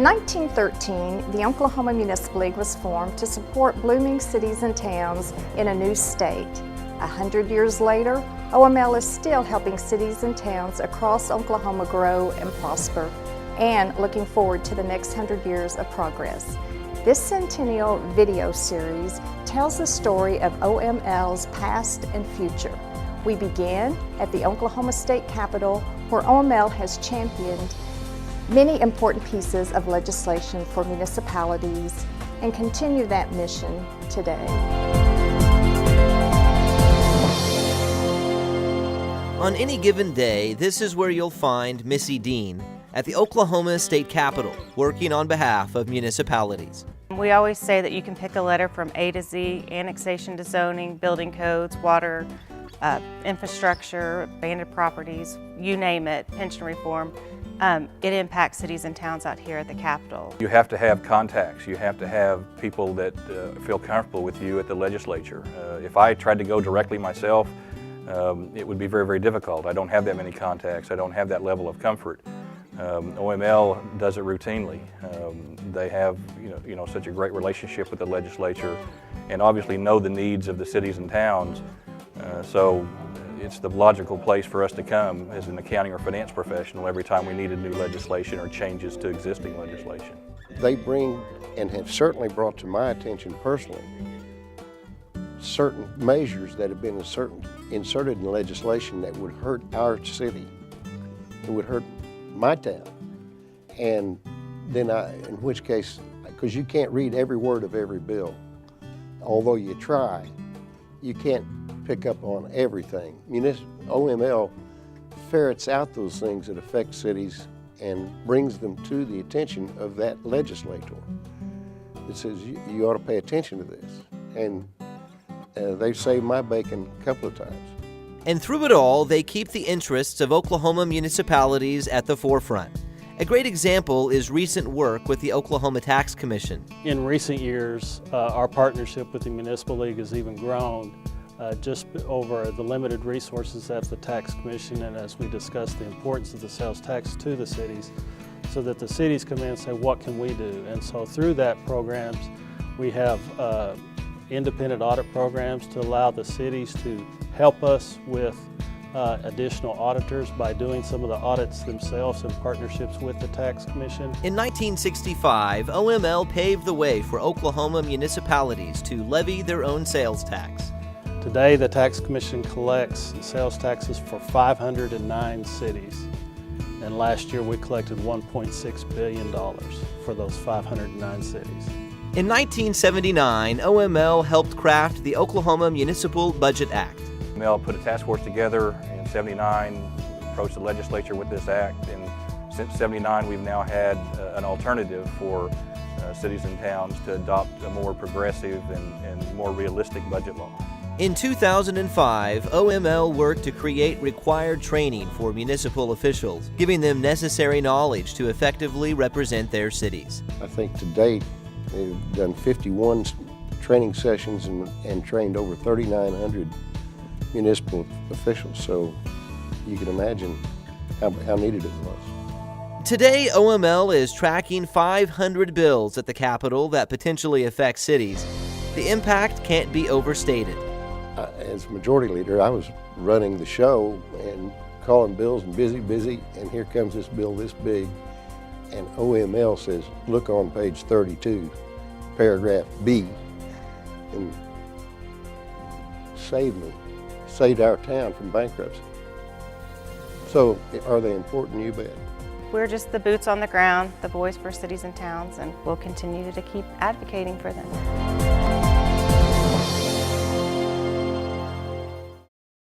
1913, the Oklahoma Municipal League was formed to support blooming cities and towns in a new state. 100 years later, OML is still helping cities and towns across Oklahoma grow and prosper, and looking forward to the next 100 years of progress. This centennial video series tells the story of OML's past and future. We begin at the Oklahoma State Capitol, where OML has championed many important pieces of legislation for municipalities and continue that mission today. On any given day, this is where you'll find Missy Dean at the Oklahoma State Capitol, working on behalf of municipalities. We always say that you can pick a letter from A to Z: annexation to zoning, building codes, water, infrastructure, abandoned properties, you name it, pension reform. It impacts cities and towns out here at the Capitol. You have to have contacts. You have to have people that feel comfortable with you at the legislature. If I tried to go directly myself, it would be very, very difficult. I don't have that many contacts. I don't have that level of comfort. OML does it routinely. They have such a great relationship with the legislature and obviously know the needs of the cities and towns. So it's the logical place for us to come as an accounting or finance professional every time we needed new legislation or changes to existing legislation. They bring and have certainly brought to my attention personally certain measures that have been inserted in legislation that would hurt our city. It would hurt my town. And then in which case, because you can't read every word of every bill, although you try, you can't pick up on everything. OML ferrets out those things that affect cities and brings them to the attention of that legislator. It says, you ought to pay attention to this. And they've saved my bacon a couple of times. And through it all, they keep the interests of Oklahoma municipalities at the forefront. A great example is recent work with the Oklahoma Tax Commission. In recent years, our partnership with the Municipal League has even grown just over the limited resources at the Tax Commission, and as we discussed the importance of the sales tax to the cities, so that the cities come in and say, what can we do? And so through that programs, we have independent audit programs to allow the cities to help us with additional auditors by doing some of the audits themselves in partnerships with the Tax Commission. In 1965, OML paved the way for Oklahoma municipalities to levy their own sales tax. Today, the Tax Commission collects sales taxes for 509 cities. And last year, we collected $1.6 billion for those 509 cities. In 1979, OML helped craft the Oklahoma Municipal Budget Act. OML put a task force together in '79, approached the legislature with this act, and since '79 we've now had an alternative for cities and towns to adopt a more progressive and more realistic budget law. In 2005, OML worked to create required training for municipal officials, giving them necessary knowledge to effectively represent their cities. I think to date, they've done 51 training sessions and trained over 3,900 municipal officials, so you can imagine how needed it was. Today, OML is tracking 500 bills at the Capitol that potentially affect cities. The impact can't be overstated. As majority leader, I was running the show and calling bills and busy, and here comes this bill this big, and OML says, look on page 32, paragraph B, and saved our town from bankruptcy. So are they important? You bet. We're just the boots on the ground, the voice for cities and towns, and we'll continue to keep advocating for them.